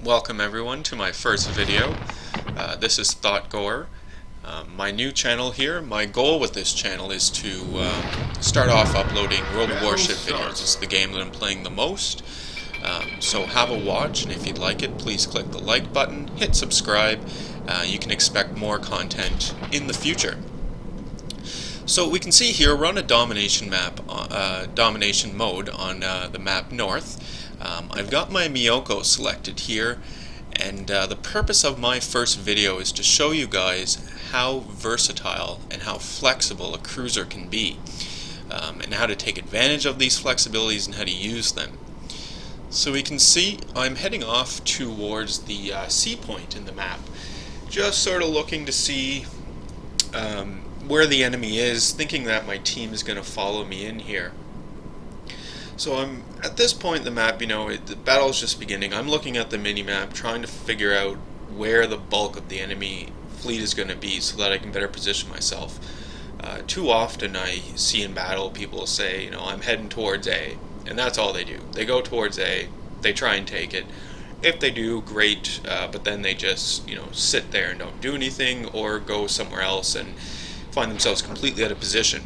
Welcome everyone to my first video. This is ThoughtGoer. My new channel here. My goal with this channel is to start off uploading World of Warship videos. It's the game that I'm playing the most. So have a watch, and if you'd like it, please click the like button, hit subscribe. You can expect more content in the future. So we can see here we're on a domination map, domination mode on the map North. I've got my Miyoko selected here, and the purpose of my first video is to show you guys how versatile and how flexible a cruiser can be, and how to take advantage of these flexibilities and how to use them. So we can see I'm heading off towards the sea point in the map, just sort of looking to see where the enemy is, thinking that my team is going to follow me in here. So I'm at this point in the map, the battle's just beginning. I'm looking at the mini-map, trying to figure out where the bulk of the enemy fleet is going to be so that I can better position myself. Too often I see in battle people say, I'm heading towards A, and that's all they do. They go towards A, they try and take it. If they do, great, but then they just, sit there and don't do anything, or go somewhere else and find themselves completely out of position.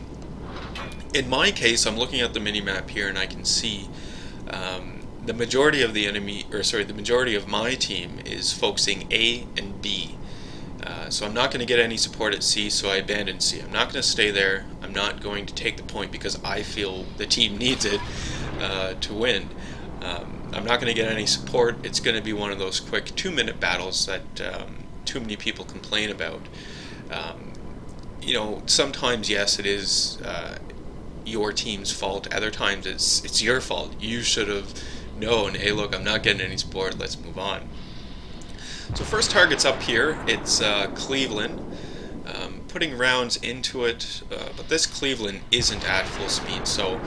In my case, I'm looking at the mini-map here, and I can see the majority of the majority of my team is focusing A and B. So I'm not going to get any support at C, so I abandon C. I'm not going to stay there. I'm not going to take the point because I feel the team needs it to win. I'm not going to get any support. It's going to be one of those quick 2-minute battles that too many people complain about. Sometimes, yes, it is your team's fault. Other times it's your fault. You should have known, hey look, I'm not getting any support, let's move on. So first target's up here. It's Cleveland. Putting rounds into it, but this Cleveland isn't at full speed, so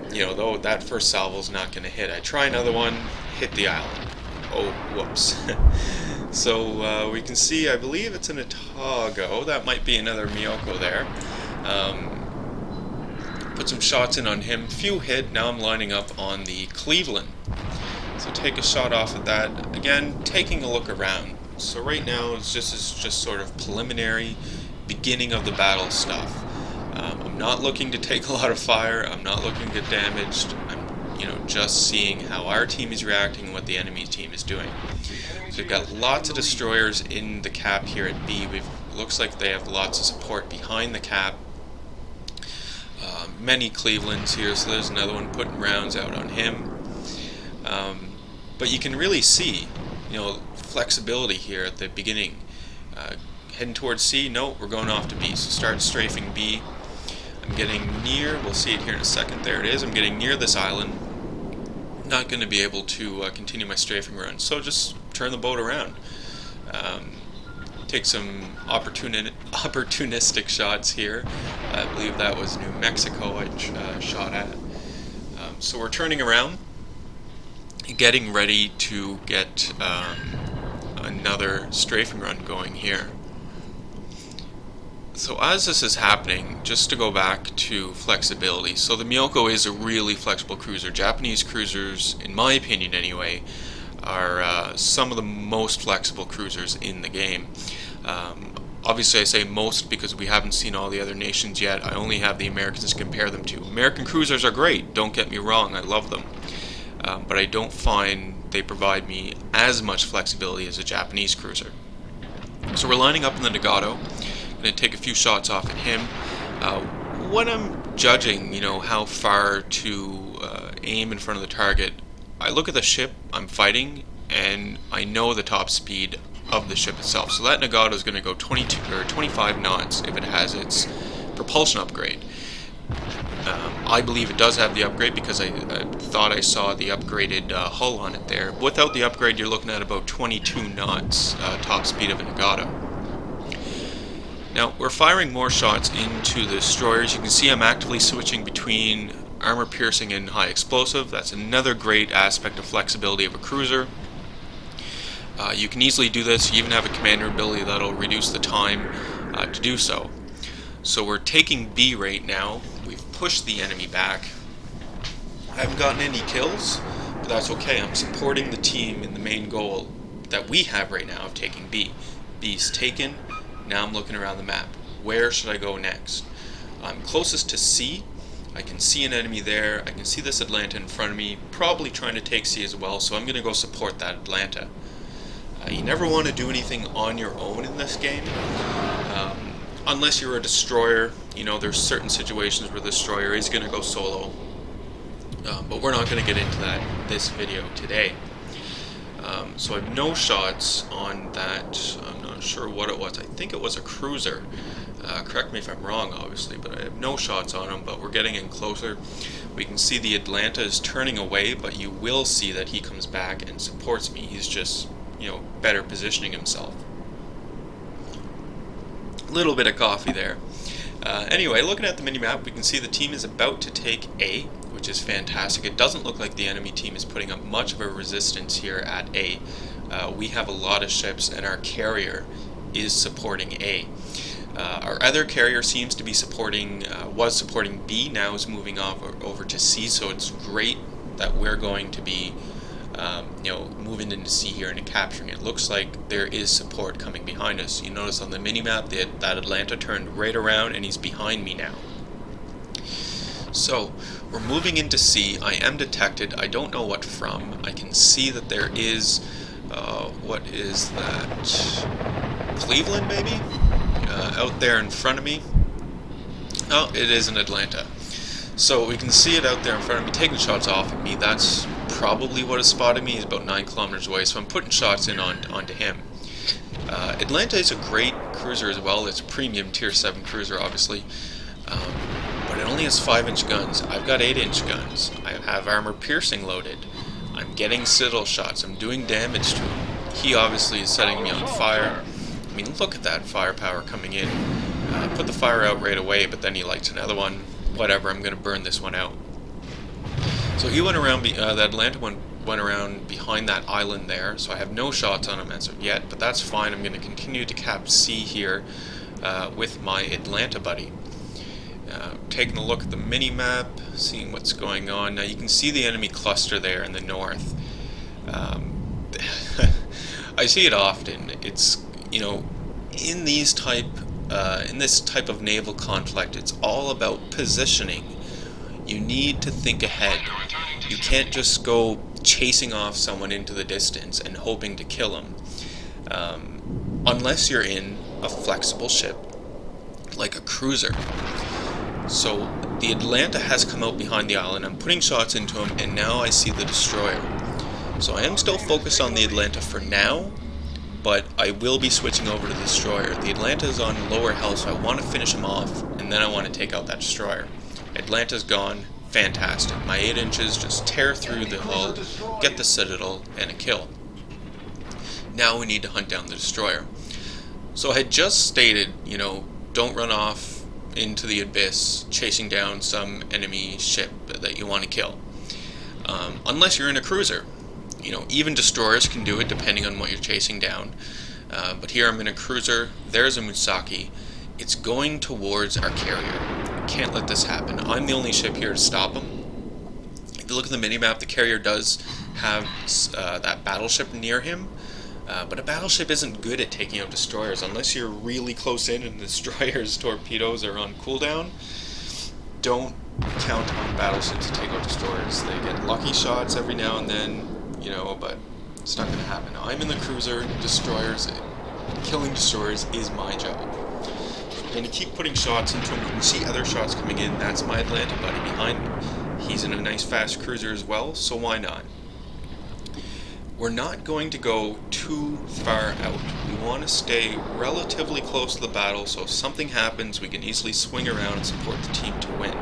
though that first salvo's not going to hit. I try another one, hit the island. Oh, whoops. So we can see, I believe it's an Otago. That might be another Miyoko there. Put some shots in on him. Few hit. Now I'm lining up on the Cleveland. So take a shot off of that. Again, taking a look around. So right now it's just sort of preliminary, beginning of the battle stuff. I'm not looking to take a lot of fire. I'm not looking to get damaged. I'm just seeing how our team is reacting and what the enemy team is doing. So we've got lots of destroyers in the cap here at B. Looks like they have lots of support behind the cap. Many Clevelands here, so there's another one putting rounds out on him. But you can really see, flexibility here at the beginning. Heading towards C, no, we're going off to B. So start strafing B. I'm getting near, we'll see it here in a second, there it is, I'm getting near this island. Not going to be able to continue my strafing run, so just turn the boat around. Take some opportunistic shots here. I believe that was New Mexico I shot at. So we're turning around, getting ready to get another strafing run going here. So as this is happening, just to go back to flexibility, so the Miyoko is a really flexible cruiser. Japanese cruisers, in my opinion anyway, are some of the most flexible cruisers in the game. Obviously I say most because we haven't seen all the other nations yet. I only have the Americans to compare them to. American cruisers are great, don't get me wrong, I love them. But I don't find they provide me as much flexibility as a Japanese cruiser. So we're lining up in the Nagato. Going to take a few shots off at him. When I'm judging, how far to aim in front of the target, I look at the ship I'm fighting, and I know the top speed of the ship itself. So that Nagato is going to go 22 or 25 knots if it has its propulsion upgrade. I believe it does have the upgrade because I thought I saw the upgraded hull on it there. Without the upgrade, you're looking at about 22 knots top speed of a Nagato. Now, we're firing more shots into the destroyers. You can see I'm actively switching between armor piercing and high explosive. That's another great aspect of flexibility of a cruiser. You can easily do this. You even have a commander ability that'll reduce the time to do so. So we're taking B right now. We've pushed the enemy back. I haven't gotten any kills, But that's okay, I'm supporting the team in the main goal that we have right now of taking B. B's taken, now I'm looking around the map. Where should I go next? I'm closest to C. I can see an enemy there. I can see this Atlanta in front of me, probably trying to take C as well, so I'm going to go support that Atlanta. You never want to do anything on your own in this game, unless you're a destroyer. You know, there's certain situations where the destroyer is going to go solo, but we're not going to get into that in this video today. So I have no shots on that. I'm not sure what it was. I think it was a cruiser. Correct me if I'm wrong, obviously, but I have no shots on him, but we're getting in closer. We can see the Atlanta is turning away, but you will see that he comes back and supports me. He's just, you know, better positioning himself. A little bit of coffee there. Anyway, looking at the minimap, we can see the team is about to take A, which is fantastic. It doesn't look like the enemy team is putting up much of a resistance here at A. We have a lot of ships, and our carrier is supporting A. Our other carrier seems to be supporting, was supporting B, now is moving off over to C, so it's great that we're going to be, you know, moving into C here and capturing it. Looks like there is support coming behind us. You notice on the minimap that Atlanta turned right around and he's behind me now. So, we're moving into C. I am detected. I don't know what from. I can see that there is, what is that? Cleveland, maybe? Out there in front of me. Oh, it is in Atlanta. So we can see it out there in front of me, taking shots off of me. That's probably what has spotted me. He's about 9 kilometers away, so I'm putting shots in onto him. Atlanta is a great cruiser as well. It's a premium tier 7 cruiser, obviously. But it only has 5-inch guns. I've got 8-inch guns. I have armor piercing loaded. I'm getting citadel shots. I'm doing damage to him. He obviously is setting me on fire. I mean, look at that firepower coming in. Put the fire out right away, but then he lights another one. Whatever, I'm going to burn this one out. So he went around, that Atlanta went around behind that island there, so I have no shots on him as of yet, but that's fine. I'm going to continue to cap C here with my Atlanta buddy. Taking a look at the mini-map, seeing what's going on. Now you can see the enemy cluster there in the north. I see it often. It's, you know, in this type of naval conflict, it's all about positioning. You need to think ahead. You can't just go chasing off someone into the distance and hoping to kill them, unless you're in a flexible ship like a cruiser. So the Atlanta has come out behind the island. I'm putting shots into him, and now I see the destroyer. So I am still focused on the Atlanta for now, but I will be switching over to the destroyer. The Atlanta is on lower health, so I want to finish him off, and then I want to take out that destroyer. Atlanta's gone. Fantastic. My 8 inches just tear through the hull, get the citadel, and a kill. Now we need to hunt down the destroyer. So I had just stated, you know, don't run off into the abyss chasing down some enemy ship that you want to kill. Unless you're in a cruiser. You know, even destroyers can do it depending on what you're chasing down. But here I'm in a cruiser. There's a Musaki. It's going towards our carrier. I can't let this happen. I'm the only ship here to stop him. If you look at the minimap, the carrier does have that battleship near him. But a battleship isn't good at taking out destroyers unless you're really close in and the destroyer's torpedoes are on cooldown. Don't count on battleships to take out destroyers. They get lucky shots every now and then. You know, but it's not going to happen. I'm in the cruiser. Destroyers, killing destroyers is my job. So I'm going to keep putting shots into him. You can see other shots coming in. That's my Atlanta buddy behind me. He's in a nice fast cruiser as well, so why not? We're not going to go too far out. We want to stay relatively close to the battle, so if something happens, we can easily swing around and support the team to win.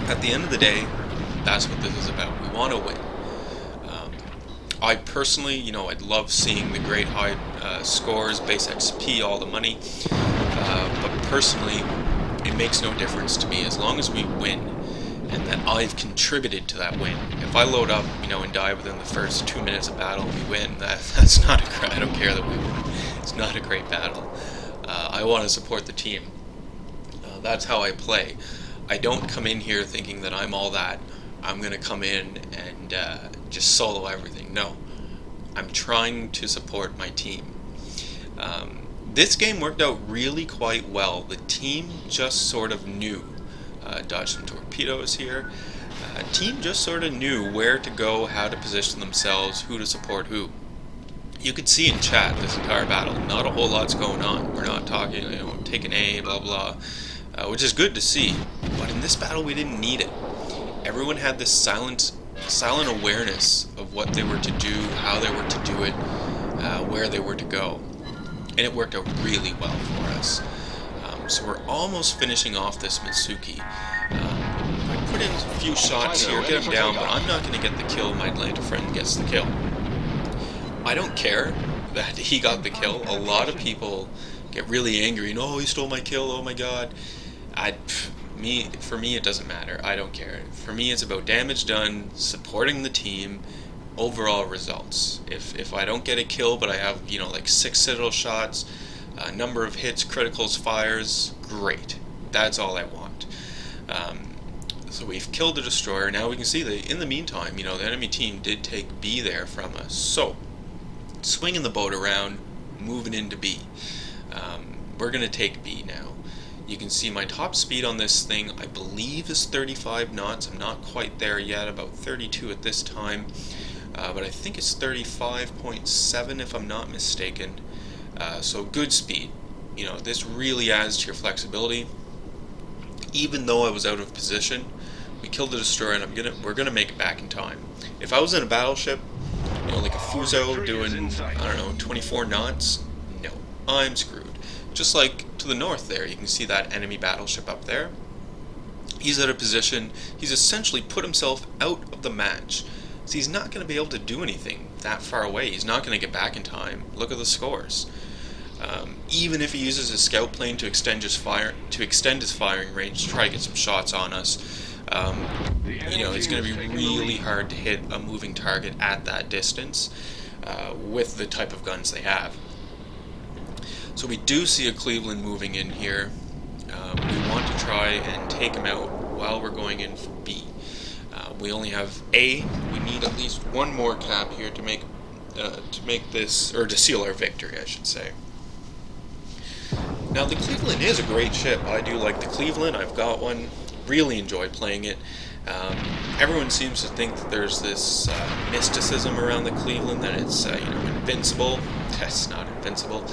At the end of the day, that's what this is about. We want to win. I personally, you know, I'd love seeing the great high scores, base XP, all the money. But personally, it makes no difference to me as long as we win and that I've contributed to that win. If I load up, you know, and die within the first 2 minutes of battle and we win, that's not I don't care that we win. It's not a great battle. I want to support the team. That's how I play. I don't come in here thinking that I'm all that. I'm going to come in and just solo everything. No, I'm trying to support my team. This game worked out really quite well. The team just sort of knew. Dodge some torpedoes here. Team just sort of knew where to go, how to position themselves, who to support who. You could see in chat this entire battle, not a whole lot's going on. We're not talking, take an A, blah blah, which is good to see. But in this battle, we didn't need it. Everyone had this silent awareness of what they were to do, how they were to do it, where they were to go. And it worked out really well for us. So we're almost finishing off this Mitsuki. I put in a few shots here, get him down, but I'm not going to get the kill. My Atlanta friend gets the kill. I don't care that he got the kill. A lot of people get really angry. No, he stole my kill. Oh my god. For me, it doesn't matter. I don't care. For me, it's about damage done, supporting the team, overall results. If I don't get a kill, but I have like 6 citadel shots, a number of hits, criticals, fires, great. That's all I want. So we've killed the destroyer. Now we can see that in the meantime, the enemy team did take B there from us. So swinging the boat around, moving into B. We're gonna take B now. You can see my top speed on this thing, I believe, is 35 knots. I'm not quite there yet, about 32 at this time. But I think it's 35.7 if I'm not mistaken. So good speed. This really adds to your flexibility. Even though I was out of position, we killed the destroyer, and we're gonna make it back in time. If I was in a battleship, like a Fuso doing, I don't know, 24 knots, no, I'm screwed. Just like to the north there, you can see that enemy battleship up there. He's out of position. He's essentially put himself out of the match. So he's not going to be able to do anything that far away. He's not going to get back in time. Look at the scores. Even if he uses his scout plane to extend his firing range to try to get some shots on us, it's going to be really hard to hit a moving target at that distance with the type of guns they have. So we do see a Cleveland moving in here. We want to try and take him out while we're going in for B. We only have A. We need at least one more cap here to make this, or to seal our victory, I should say. Now the Cleveland is a great ship. I do like the Cleveland. I've got one. Really enjoy playing it. Everyone seems to think that there's this mysticism around the Cleveland, that it's invincible. That's not invincible.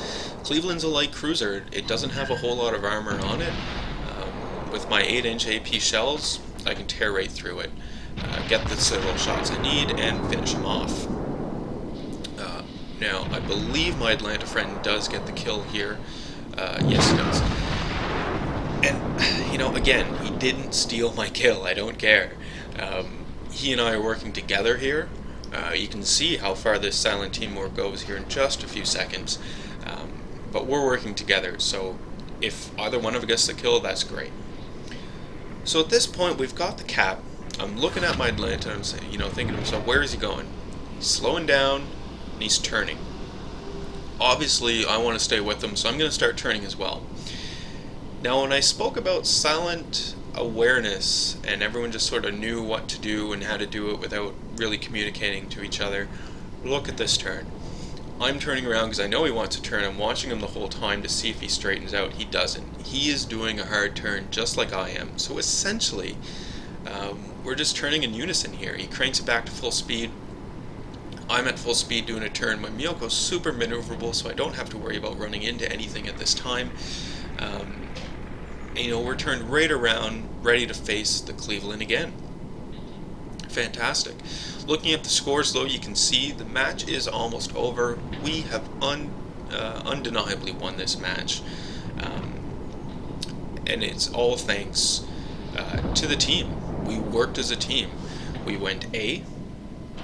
Cleveland's a light cruiser. It doesn't have a whole lot of armor on it. With my 8-inch AP shells, I can tear right through it, get the citadel shots I need, and finish them off. Now, I believe my Atlanta friend does get the kill here. Yes, he does. And, again, he didn't steal my kill. I don't care. He and I are working together here. You can see how far this silent teamwork goes here in just a few seconds. But we're working together, so if either one of us gets the kill, that's great. So at this point, we've got the cap. I'm looking at my Atlanta and I'm saying, thinking to myself, where is he going? He's slowing down and he's turning. Obviously, I want to stay with him, so I'm going to start turning as well. Now, when I spoke about silent awareness and everyone just sort of knew what to do and how to do it without really communicating to each other, look at this turn. I'm turning around because I know he wants to turn. I'm watching him the whole time to see if he straightens out. He doesn't. He is doing a hard turn just like I am. So essentially, we're just turning in unison here. He cranks it back to full speed. I'm at full speed doing a turn. My Miyoko's super maneuverable, so I don't have to worry about running into anything at this time. We're turned right around, ready to face the Cleveland again. Fantastic. Looking at the scores, though, you can see the match is almost over. We have undeniably won this match. And it's all thanks to the team. We worked as a team. We went A,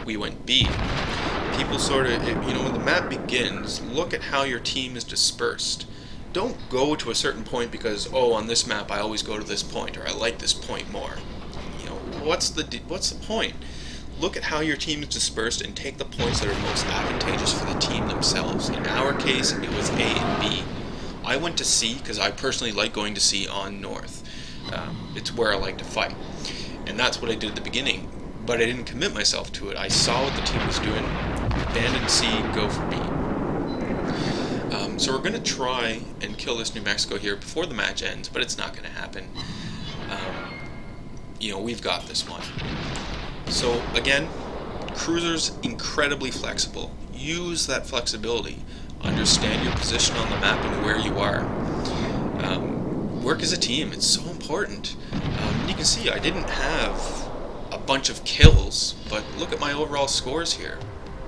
we went B. People sort of, when the map begins, look at how your team is dispersed. Don't go to a certain point because, on this map I always go to this point, or I like this point more. What's the point? Look at how your team is dispersed and take the points that are most advantageous for the team themselves. In our case, it was A and B. I went to C because I personally like going to C on North. It's where I like to fight. And that's what I did at the beginning. but I didn't commit myself to it. I saw what the team was doing. Abandon C, go for B. So we're going to try and kill this New Mexico here before the match ends, but it's not going to happen. We've got this one. So again, cruiser's incredibly flexible. Use that flexibility. Understand your position on the map and where you are. Work as a team. It's so important. You can see I didn't have a bunch of kills, but look at my overall scores here.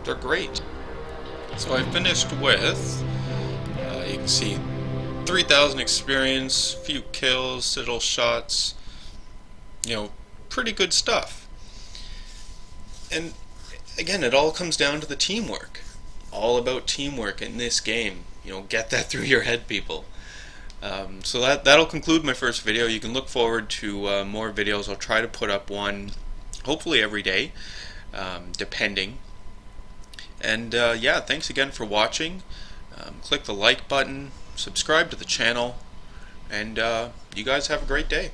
They're great. So I finished with, you can see, 3,000 experience, few kills, citadel shots, pretty good stuff. And again, it all comes down to the teamwork. All about teamwork in this game. Get that through your head, people. So that'll conclude my first video. You can look forward to more videos. I'll try to put up one, hopefully every day, depending. And yeah, thanks again for watching. Click the like button, subscribe to the channel, and you guys have a great day.